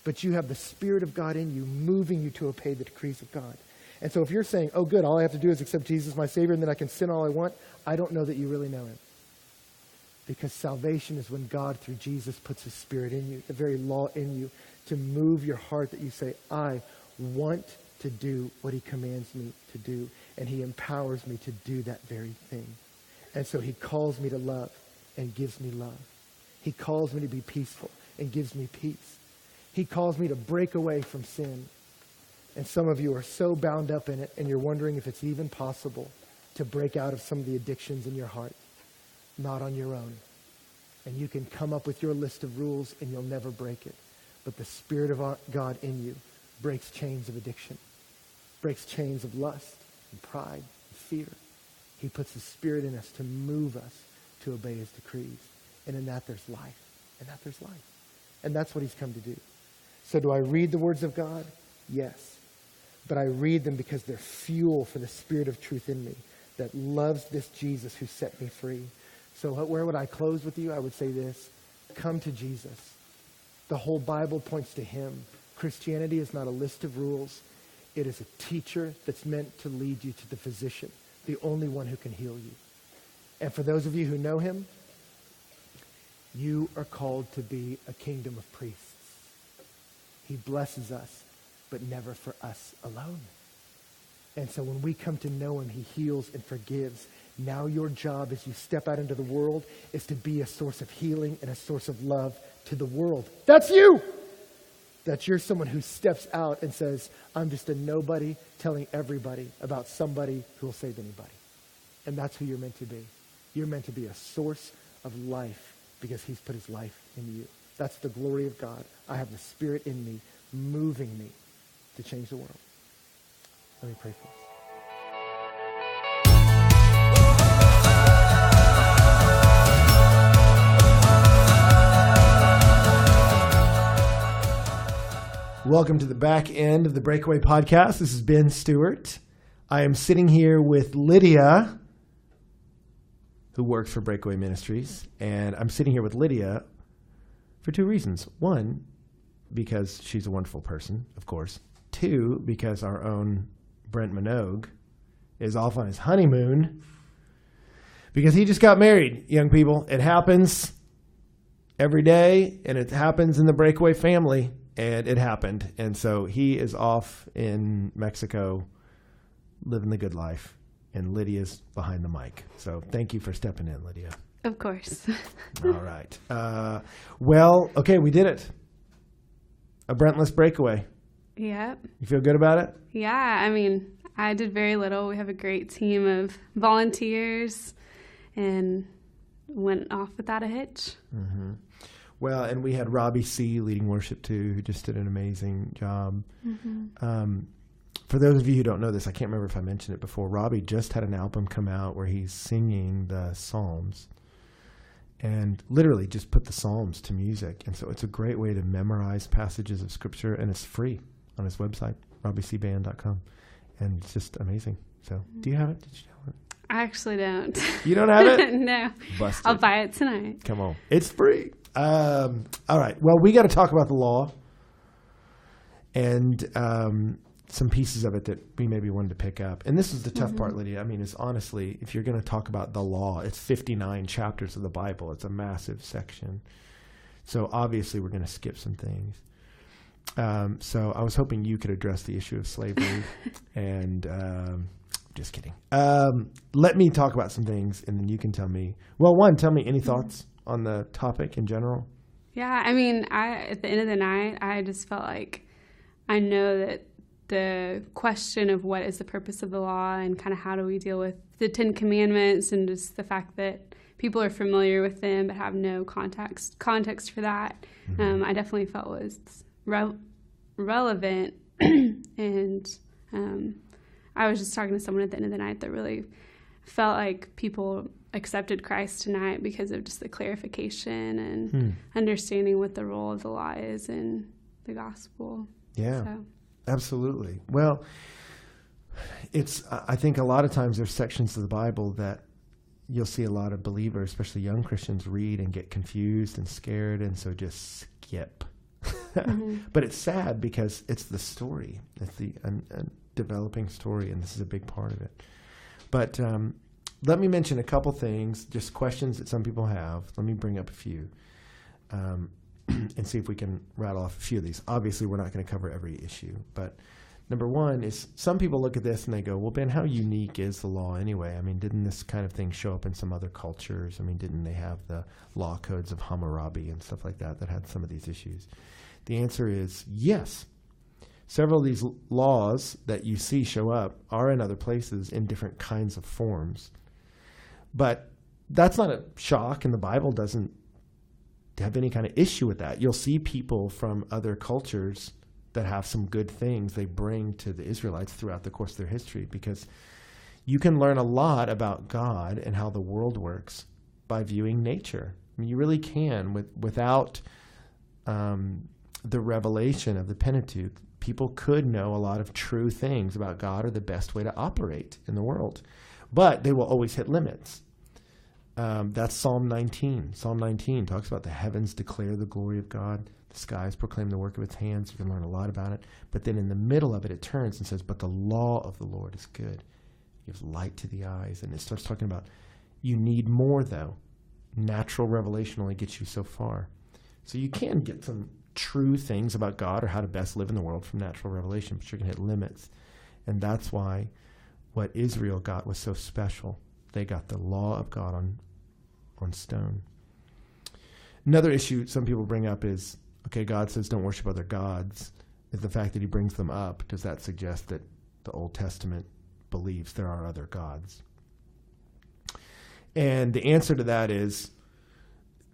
But you have the Spirit of God in you, moving you to obey the decrees of God. And so if you're saying, oh good, all I have to do is accept Jesus my Savior and then I can sin all I want, I don't know that you really know him. Because salvation is when God, through Jesus, puts his Spirit in you, the very law in you, to move your heart that you say, I want to do what he commands me to do. And he empowers me to do that very thing. And so he calls me to love and gives me love. He calls me to be peaceful and gives me peace. He calls me to break away from sin. And some of you are so bound up in it and you're wondering if it's even possible to break out of some of the addictions in your heart. Not on your own. And you can come up with your list of rules and you'll never break it. But the Spirit of God in you breaks chains of addiction, breaks chains of lust and pride and fear. He puts his Spirit in us to move us to obey his decrees. And in that there's life. And that there's life. And that's what he's come to do. So do I read the words of God? Yes. But I read them because they're fuel for the Spirit of truth in me that loves this Jesus who set me free. So where would I close with you? I would say this. Come to Jesus. The whole Bible points to him. Christianity is not a list of rules. It is a teacher that's meant to lead you to the physician, the only one who can heal you. And for those of you who know him, you are called to be a kingdom of priests. He blesses us, but never for us alone. And so when we come to know him, he heals and forgives. Now your job as you step out into the world is to be a source of healing and a source of love to the world. That's you! That you're someone who steps out and says, I'm just a nobody telling everybody about somebody who will save anybody. And that's who you're meant to be. You're meant to be a source of life because he's put his life in you. That's the glory of God. I have the Spirit in me, moving me to change the world. Let me pray for us. Welcome to the back end of the Breakaway Podcast. This is Ben Stewart. I am sitting here with Lydia, who works for Breakaway Ministries. And I'm sitting here with Lydia for two reasons. One, because she's a wonderful person, of course. Two, because our own Brent Minogue is off on his honeymoon because he just got married, young people. It happens every day, and it happens in the Breakaway family. And it happened. And so he is off in Mexico living the good life. And Lydia's behind the mic. So thank you for stepping in, Lydia. Of course. All right. Well, okay, we did it. A Brentless breakaway. Yep. You feel good about it? Yeah, I mean, I did very little. We have a great team of volunteers and went off without a hitch. Mm-hmm. Well, and we had Robbie C. leading worship too, who just did an amazing job. Mm-hmm. For those of you who don't know this, I can't remember if I mentioned it before, Robbie just had an album come out where he's singing the Psalms and literally just put the Psalms to music. And so it's a great way to memorize passages of Scripture, and it's free on his website, robbiecband.com. And it's just amazing. So do you have it? Did you have it? I actually don't. You don't have it? No. Busted. I'll buy it tonight. Come on. It's free. All right. Well, we got to talk about the law and some pieces of it that we maybe wanted to pick up. And this is the tough part, Lydia. I mean, is honestly, if you're going to talk about the law, it's 59 chapters of the Bible. It's a massive section. So obviously we're going to skip some things. So I was hoping you could address the issue of slavery and just kidding. Let me talk about some things and then you can tell me. Well, one, tell me any thoughts on the topic in general. Yeah, I mean, at the end of the night, I just felt like I know that the question of what is the purpose of the law and kind of how do we deal with the 10 Commandments and just the fact that people are familiar with them but have no context for that, I definitely felt was relevant. And I was just talking to someone at the end of the night that really felt like people accepted Christ tonight because of just the clarification and understanding what the role of the law is in the gospel. Yeah, absolutely. Well, I think a lot of times there's sections of the Bible that you'll see a lot of believers, especially young Christians, read and get confused and scared, and so just skip. But it's sad because it's the story. It's the developing story, and this is a big part of it. But let me mention a couple things, just questions that some people have. Let me bring up a few and see if we can rattle off a few of these. Obviously, we're not going to cover every issue, but number one is some people look at this and they go, well, Ben, how unique is the law anyway? I mean, didn't this kind of thing show up in some other cultures? I mean, didn't they have the law codes of Hammurabi and stuff like that had some of these issues? The answer is yes. Several of these laws that you see show up are in other places in different kinds of forms. But that's not a shock, and the Bible doesn't have any kind of issue with that. You'll see people from other cultures that have some good things they bring to the Israelites throughout the course of their history, because you can learn a lot about God and how the world works by viewing nature. I mean, you really can without the revelation of the Pentateuch, people could know a lot of true things about God or the best way to operate in the world. But they will always hit limits. That's Psalm 19. Psalm 19 talks about the heavens declare the glory of God. The skies proclaim the work of its hands. You can learn a lot about it. But then in the middle of it, it turns and says, but the law of the Lord is good. It gives light to the eyes. And it starts talking about you need more, though. Natural revelation only gets you so far. So you can get some true things about God or how to best live in the world from natural revelation, but you're going to hit limits. And that's why what Israel got was so special. They got the law of God on stone. Another issue some people bring up is, okay, God says don't worship other gods. Is the fact that he brings them up, does that suggest that the Old Testament believes there are other gods? And the answer to that is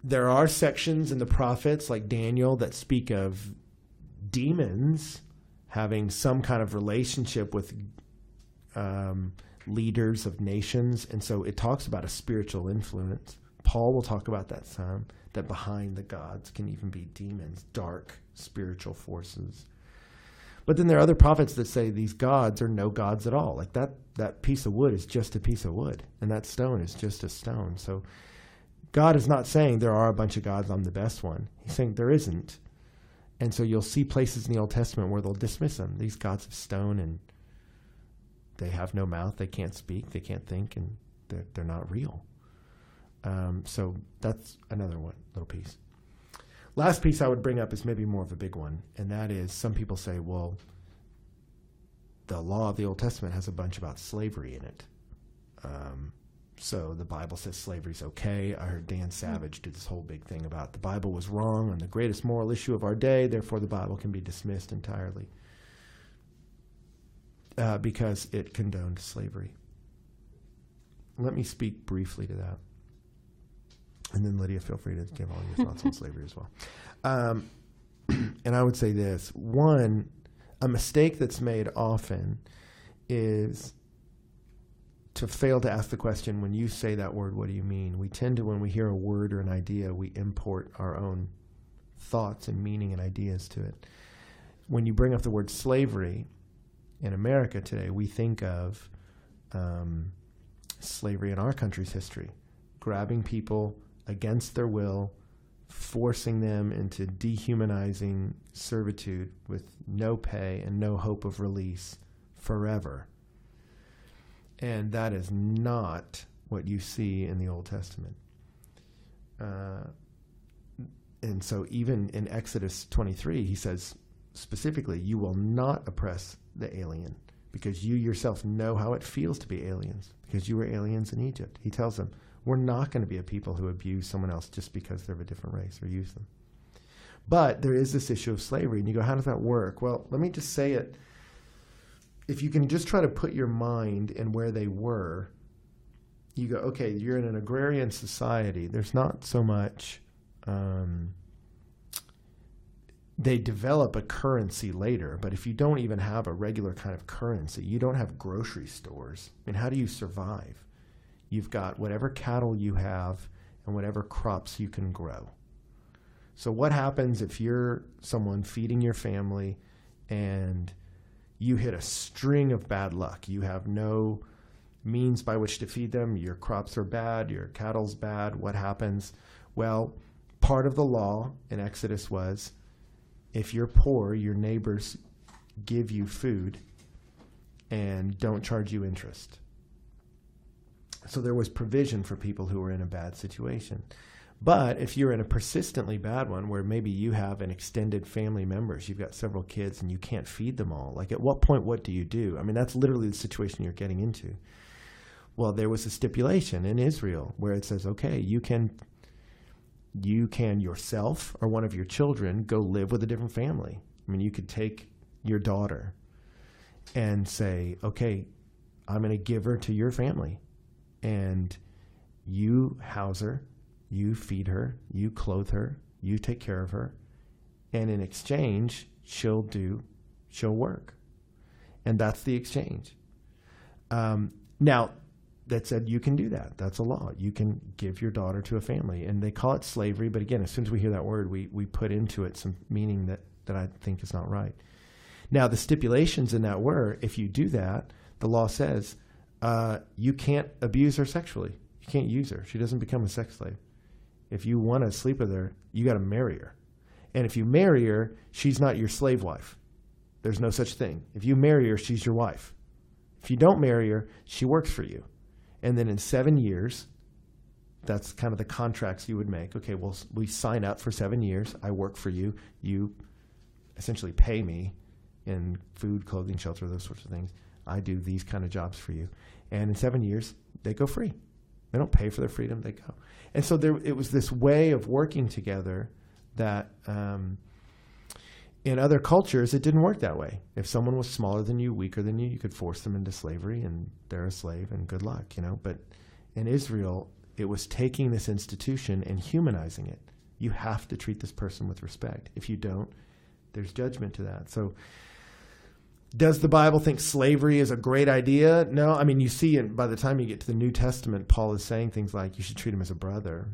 there are sections in the prophets like Daniel that speak of demons having some kind of relationship with leaders of nations. And so it talks about a spiritual influence. Paul will talk about that some, that behind the gods can even be demons, dark spiritual forces. But then there are other prophets that say these gods are no gods at all. Like that piece of wood is just a piece of wood, and that stone is just a stone. So God is not saying there are a bunch of gods, I'm the best one. He's saying there isn't. And so you'll see places in the Old Testament where they'll dismiss them. These gods of stone, and they have no mouth, they can't speak, they can't think, and they're not real. So that's another one, little piece. Last piece I would bring up is maybe more of a big one, and that is some people say, well, the law of the Old Testament has a bunch about slavery in it. So the Bible says slavery's okay. I heard Dan Savage do this whole big thing about the Bible was wrong on the greatest moral issue of our day, therefore the Bible can be dismissed entirely because it condoned slavery. Let me speak briefly to that. And then Lydia, feel free to give all your thoughts on slavery as well. And I would say this. One, a mistake that's made often is to fail to ask the question, when you say that word, what do you mean? We tend to, when we hear a word or an idea, we import our own thoughts and meaning and ideas to it. When you bring up the word slavery in America today, we think of slavery in our country's history, grabbing people against their will, forcing them into dehumanizing servitude with no pay and no hope of release forever. And that is not what you see in the Old Testament. And so even in Exodus 23, he says specifically, you will not oppress the alien because you yourself know how it feels to be aliens, because you were aliens in Egypt. He tells them, we're not going to be a people who abuse someone else just because they're of a different race or use them. But there is this issue of slavery, and you go, how does that work? Well, let me just say it. If you can just try to put your mind in where they were, you go, okay, you're in an agrarian society. There's not so much, they develop a currency later, but if you don't even have a regular kind of currency, you don't have grocery stores. I mean, how do you survive? You've got whatever cattle you have and whatever crops you can grow. So what happens if you're someone feeding your family and you hit a string of bad luck? You have no means by which to feed them. Your crops are bad. Your cattle's bad. What happens? Well, part of the law in Exodus was if you're poor, your neighbors give you food and don't charge you interest. So there was provision for people who were in a bad situation. But if you're in a persistently bad one where maybe you have an extended family members, you've got several kids and you can't feed them all, like at what point, what do you do? I mean, that's literally the situation you're getting into. Well, there was a stipulation in Israel where it says, okay, you can yourself or one of your children go live with a different family. I mean, you could take your daughter and say, okay, I'm going to give her to your family. And you house her, you feed her, you clothe her, you take care of her, and in exchange, she'll work. And that's the exchange. Now, that said, you can do that. That's a law. You can give your daughter to a family. And they call it slavery, but again, as soon as we hear that word, we put into it some meaning that that I think is not right. Now, the stipulations in that were, if you do that, the law says you can't abuse her sexually. You can't use her. She doesn't become a sex slave. If you want to sleep with her, you got to marry her. And if you marry her, she's not your slave wife. There's no such thing. If you marry her, she's your wife. If you don't marry her, she works for you. And then in 7 years, that's kind of the contracts you would make. Okay, well, we sign up for 7 years. I work for you. You essentially pay me in food, clothing, shelter, those sorts of things. I do these kind of jobs for you. And in 7 years, they go free. They don't pay for their freedom. They go. And so it was this way of working together that in other cultures, it didn't work that way. If someone was smaller than you, weaker than you, you could force them into slavery, and they're a slave, and good luck, you know. But in Israel, it was taking this institution and humanizing it. You have to treat this person with respect. If you don't, there's judgment to that. So does the Bible think slavery is a great idea? No. I mean, you see, by the time you get to the New Testament, Paul is saying things like you should treat him as a brother,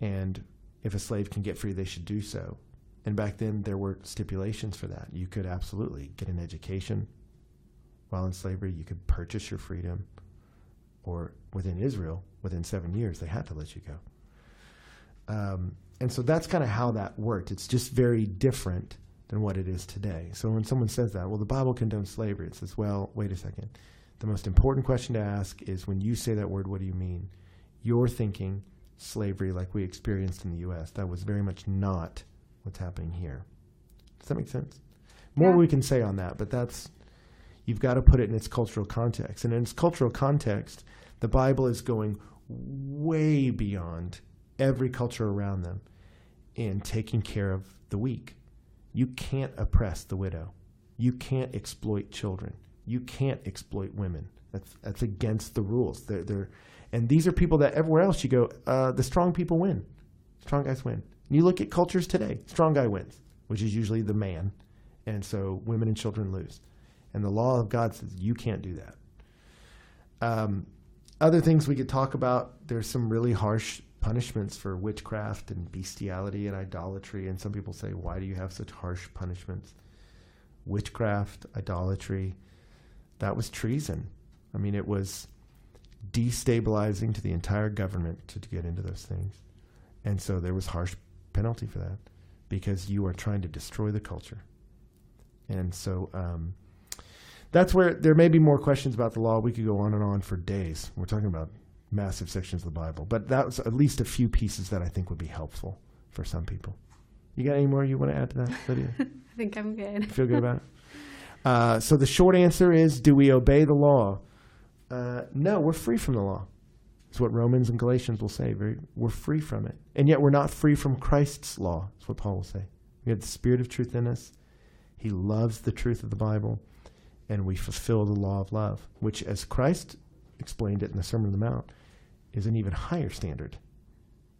and if a slave can get free, they should do so. And back then, there were stipulations for that. You could absolutely get an education while in slavery. You could purchase your freedom. Or within Israel, within 7 years, they had to let you go. And so that's kind of how that worked. It's just very different than what it is today. So when someone says that, well, the Bible condones slavery, it says, well, wait a second. The most important question to ask is, when you say that word, what do you mean? You're thinking slavery like we experienced in the U.S. That was very much not what's happening here. Does that make sense? More we can say on that, but you've got to put it in its cultural context. And in its cultural context, the Bible is going way beyond every culture around them in taking care of the weak. You can't oppress the widow. You can't exploit children. You can't exploit women. That's against the rules. And these are people that everywhere else you go, the strong people win. Strong guys win. And you look at cultures today, strong guy wins, which is usually the man. And so women and children lose. And the law of God says you can't do that. Other things we could talk about, there's some really harsh punishments for witchcraft and bestiality and idolatry. And some people say, why do you have such harsh punishments? Witchcraft, idolatry, that was treason. I mean, it was destabilizing to the entire government to get into those things. And so there was harsh penalty for that because you are trying to destroy the culture. And so that's where there may be more questions about the law. We could go on and on for days. We're talking about massive sections of the Bible. But that was at least a few pieces that I think would be helpful for some people. You got any more you want to add to that, Lydia? I think I'm good. You feel good about it? So the short answer is, do we obey the law? No, we're free from the law. It's what Romans and Galatians will say. We're free from it. And yet we're not free from Christ's law. That's what Paul will say. We have the Spirit of truth in us. He loves the truth of the Bible. And we fulfill the law of love, which, as Christ explained it in the Sermon on the Mount, is an even higher standard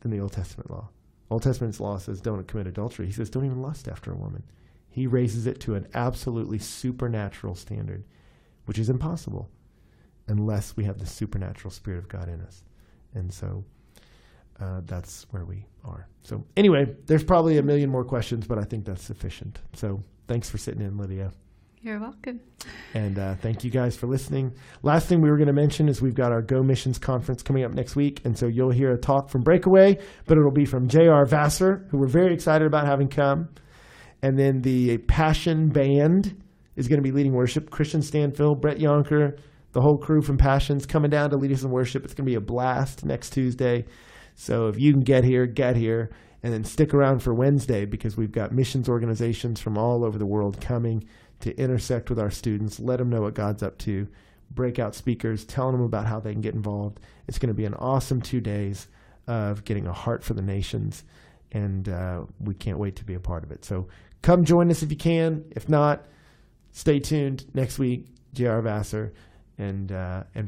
than the Old Testament law. Old Testament's law says don't commit adultery. He says don't even lust after a woman. He raises it to an absolutely supernatural standard, which is impossible unless we have the supernatural Spirit of God in us. And so that's where we are. So anyway, there's probably a million more questions, but I think that's sufficient. So thanks for sitting in, Lydia. You're welcome. And thank you guys for listening. Last thing we were going to mention is we've got our Go Missions Conference coming up next week. And so you'll hear a talk from Breakaway, but it'll be from J.R. Vassar, who we're very excited about having come. And then the Passion Band is going to be leading worship. Christian Stanfield, Brett Yonker, the whole crew from Passions coming down to lead us in worship. It's going to be a blast next Tuesday. So if you can get here, get here. And then stick around for Wednesday because we've got missions organizations from all over the world coming to intersect with our students, let them know what God's up to, breakout speakers, telling them about how they can get involved. It's going to be an awesome 2 days of getting a heart for the nations, and we can't wait to be a part of it. So come join us if you can. If not, stay tuned next week, J.R. Vassar, and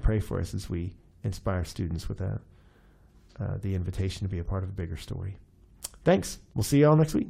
pray for us as we inspire students with the invitation to be a part of a bigger story. Thanks. We'll see you all next week.